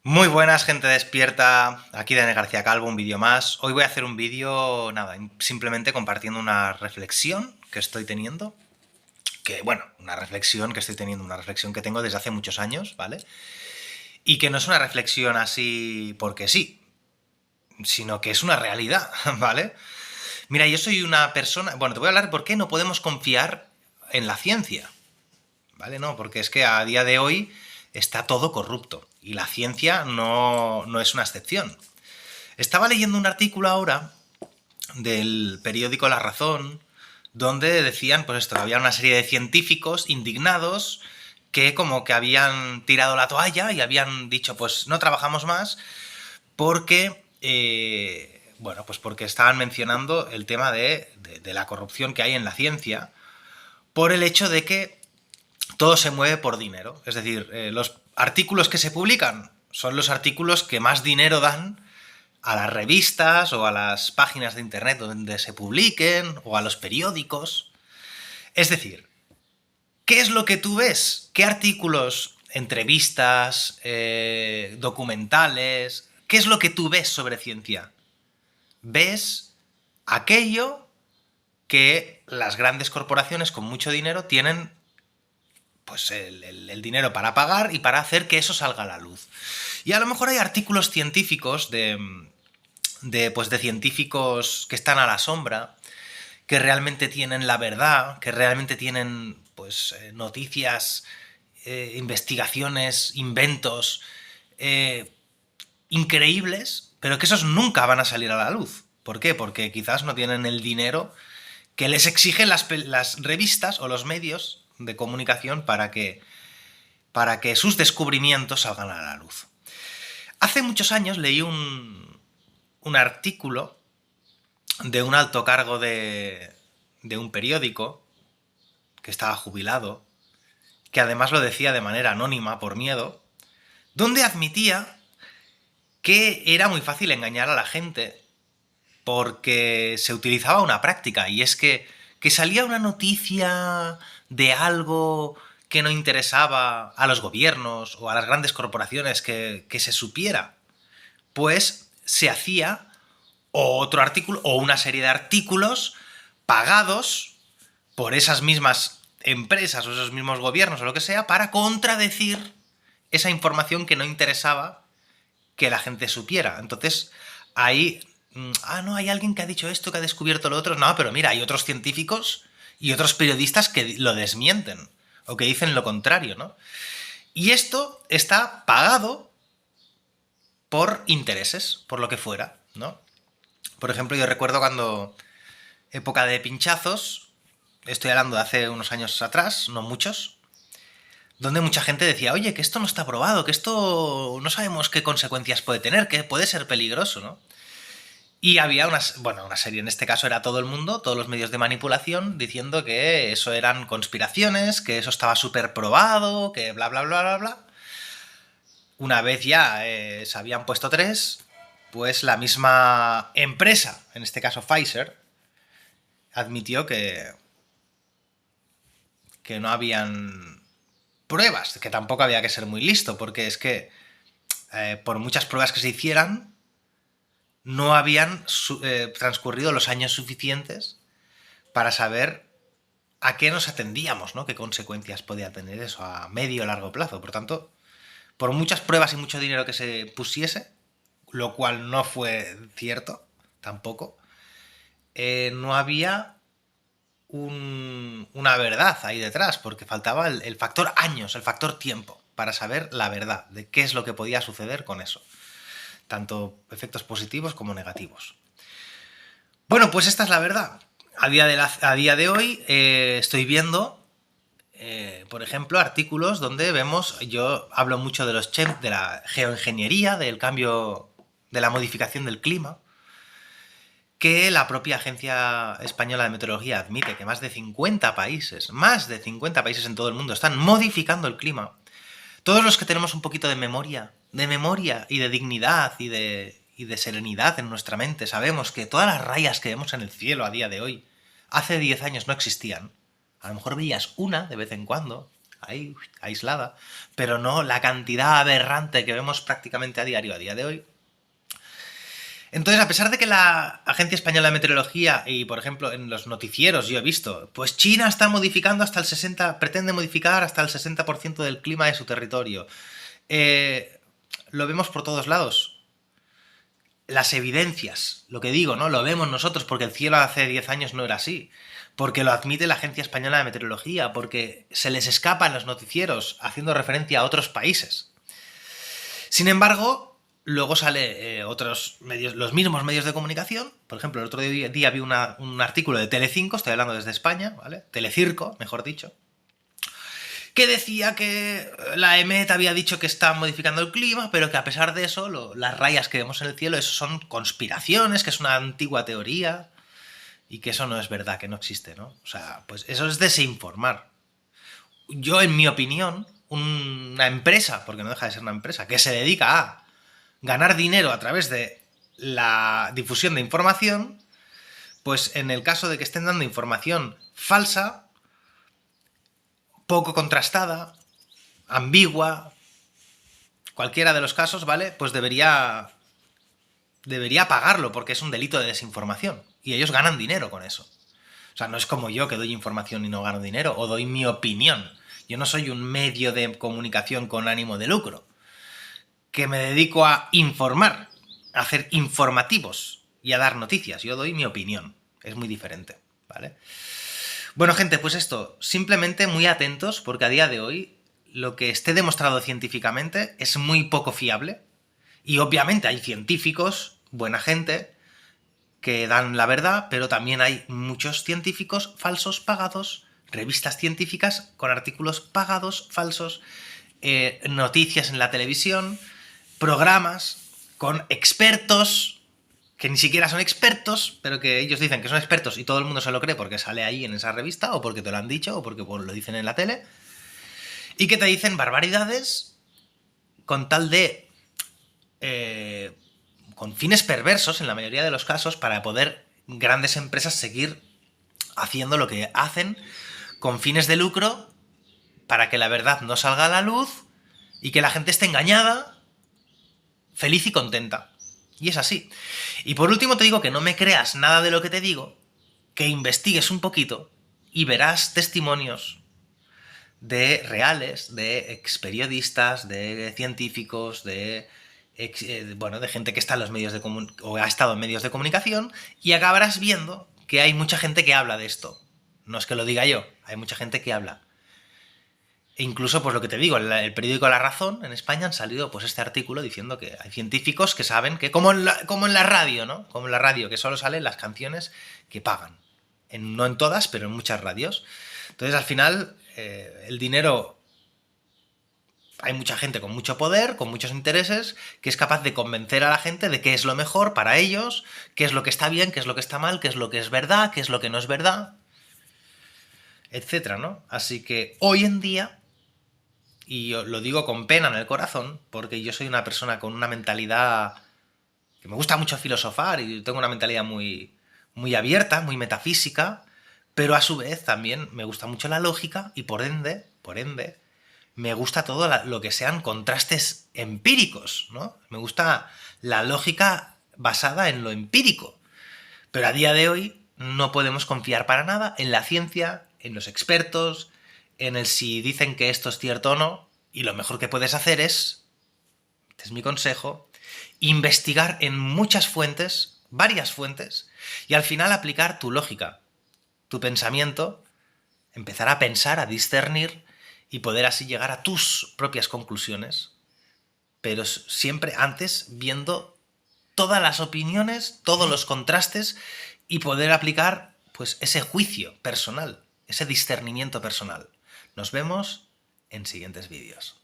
Muy buenas, gente despierta. Aquí Dani García Calvo, un vídeo más. Hoy voy a hacer un vídeo, nada, simplemente compartiendo una reflexión que estoy teniendo. Una reflexión que estoy teniendo, una reflexión que tengo desde hace muchos años, ¿vale? Y que no es una reflexión así porque sí, sino que es una realidad, ¿vale? Mira, yo soy una persona. Bueno, te voy a hablar de por qué no podemos confiar en la ciencia, ¿vale? No, porque es que a día de hoy está todo corrupto y la ciencia no es una excepción. Estaba leyendo un artículo ahora del periódico La Razón, donde decían, pues esto, que había una serie de científicos indignados que como que habían tirado la toalla y habían dicho, pues no trabajamos más porque, pues porque estaban mencionando el tema de la corrupción que hay en la ciencia por el hecho de que todo se mueve por dinero. Es decir, los artículos que se publican son los artículos que más dinero dan a las revistas o a las páginas de internet donde se publiquen o a los periódicos. Es decir, ¿qué es lo que tú ves? ¿Qué artículos, entrevistas, documentales? ¿Qué es lo que tú ves sobre ciencia? Ves aquello que las grandes corporaciones con mucho dinero tienen pues el dinero para pagar y para hacer que eso salga a la luz. Y a lo mejor hay artículos científicos de científicos que están a la sombra, que realmente tienen la verdad, que realmente tienen noticias, investigaciones, inventos eh, increíbles, pero que esos nunca van a salir a la luz. ¿Por qué? Porque quizás no tienen el dinero que les exigen las revistas o los medios de comunicación para que sus descubrimientos salgan a la luz. Hace muchos años leí un artículo de un alto cargo de un periódico que estaba jubilado, que además lo decía de manera anónima por miedo, donde admitía que era muy fácil engañar a la gente porque se utilizaba una práctica, y es que salía una noticia de algo que no interesaba a los gobiernos o a las grandes corporaciones que se supiera, pues se hacía otro artículo o una serie de artículos pagados por esas mismas empresas o esos mismos gobiernos o lo que sea para contradecir esa información que no interesaba que la gente supiera. Entonces, ahí, no, hay alguien que ha dicho esto, que ha descubierto lo otro. No, pero mira, hay otros científicos y otros periodistas que lo desmienten o que dicen lo contrario, ¿no? Y esto está pagado por intereses, por lo que fuera, ¿no? Por ejemplo, yo recuerdo cuando época de pinchazos, estoy hablando de hace unos años atrás, no muchos, donde mucha gente decía, oye, que esto no está probado, que esto no sabemos qué consecuencias puede tener, que puede ser peligroso, ¿no? Y había una serie, en este caso era todo el mundo, todos los medios de manipulación, diciendo que eso eran conspiraciones, que eso estaba súper probado, que bla, bla, bla, bla, bla. Una vez ya se habían puesto tres, pues la misma empresa, en este caso Pfizer, admitió que no habían pruebas, que tampoco había que ser muy listo, porque es que por muchas pruebas que se hicieran, no habían transcurrido los años suficientes para saber a qué nos atendíamos, ¿no? Qué consecuencias podía tener eso a medio o largo plazo. Por tanto, por muchas pruebas y mucho dinero que se pusiese, lo cual no fue cierto tampoco, no había una verdad ahí detrás, porque faltaba el factor años, el factor tiempo, para saber la verdad de qué es lo que podía suceder con eso. Tanto efectos positivos como negativos. Bueno, pues esta es la verdad. A día de hoy estoy viendo, por ejemplo, artículos donde vemos, yo hablo mucho de de la geoingeniería, del cambio, de la modificación del clima, que la propia Agencia Española de Meteorología admite que más de 50 países en todo el mundo están modificando el clima. Todos los que tenemos un poquito de memoria y de dignidad y de serenidad en nuestra mente, sabemos que todas las rayas que vemos en el cielo a día de hoy, hace 10 años no existían. A lo mejor veías una de vez en cuando, ahí, aislada, pero no la cantidad aberrante que vemos prácticamente a diario a día de hoy. Entonces, a pesar de que la Agencia Española de Meteorología y, por ejemplo, en los noticieros yo he visto, pues China está modificando hasta el 60%, pretende modificar hasta el 60% del clima de su territorio. Lo vemos por todos lados. Las evidencias, lo que digo, ¿no? Lo vemos nosotros porque el cielo hace 10 años no era así. Porque lo admite la Agencia Española de Meteorología, porque se les escapa en los noticieros haciendo referencia a otros países. Sin embargo, luego sale otros medios, los mismos medios de comunicación. Por ejemplo, el otro día vi un artículo de Telecinco, estoy hablando desde España, ¿vale? Telecirco, mejor dicho, que decía que la EMET había dicho que está modificando el clima, pero que a pesar de eso, las rayas que vemos en el cielo, eso son conspiraciones, que es una antigua teoría y que eso no es verdad, que no existe, ¿no? O sea, pues eso es desinformar. Yo, en mi opinión, una empresa, porque no deja de ser una empresa, que se dedica a ganar dinero a través de la difusión de información, pues en el caso de que estén dando información falsa, poco contrastada, ambigua, cualquiera de los casos, ¿vale? Pues debería pagarlo, porque es un delito de desinformación. Y ellos ganan dinero con eso. O sea, no es como yo, que doy información y no gano dinero, o doy mi opinión. Yo no soy un medio de comunicación con ánimo de lucro, que me dedico a informar, a hacer informativos y a dar noticias. Yo doy mi opinión. Es muy diferente, ¿vale? Bueno, gente, pues esto, simplemente muy atentos, porque a día de hoy lo que esté demostrado científicamente es muy poco fiable. Y obviamente hay científicos, buena gente, que dan la verdad, pero también hay muchos científicos falsos pagados, revistas científicas con artículos pagados, falsos, noticias en la televisión, programas con expertos que ni siquiera son expertos, pero que ellos dicen que son expertos y todo el mundo se lo cree porque sale ahí en esa revista, o porque te lo han dicho, o porque lo dicen en la tele, y que te dicen barbaridades con tal de con fines perversos en la mayoría de los casos, para poder grandes empresas seguir haciendo lo que hacen con fines de lucro, para que la verdad no salga a la luz y que la gente esté engañada, feliz y contenta. Y es así. Y por último te digo que no me creas nada de lo que te digo, que investigues un poquito y verás testimonios de reales, de experiodistas, de científicos, de gente que está en los medios de o ha estado en medios de comunicación, y acabarás viendo que hay mucha gente que habla de esto. No es que lo diga yo, hay mucha gente que habla. E incluso, pues lo que te digo, el periódico La Razón en España han salido pues este artículo diciendo que hay científicos que saben que, como en la radio, ¿no? Como en la radio, que solo salen las canciones que pagan. No en todas, pero en muchas radios. Entonces, al final, el dinero... Hay mucha gente con mucho poder, con muchos intereses, que es capaz de convencer a la gente de qué es lo mejor para ellos, qué es lo que está bien, qué es lo que está mal, qué es lo que es verdad, qué es lo que no es verdad, etcétera, ¿no? Así que hoy en día, y yo lo digo con pena en el corazón, porque yo soy una persona con una mentalidad que me gusta mucho filosofar y tengo una mentalidad muy, muy abierta, muy metafísica, pero a su vez también me gusta mucho la lógica y por ende, me gusta todo lo que sean contrastes empíricos, ¿no? Me gusta la lógica basada en lo empírico. Pero a día de hoy no podemos confiar para nada en la ciencia, en los expertos, en el si dicen que esto es cierto o no. Y lo mejor que puedes hacer es, este es mi consejo, investigar en muchas fuentes, varias fuentes, y al final aplicar tu lógica, tu pensamiento, empezar a pensar, a discernir, y poder así llegar a tus propias conclusiones, pero siempre antes viendo todas las opiniones, todos los contrastes, y poder aplicar pues ese juicio personal, ese discernimiento personal. Nos vemos en siguientes vídeos.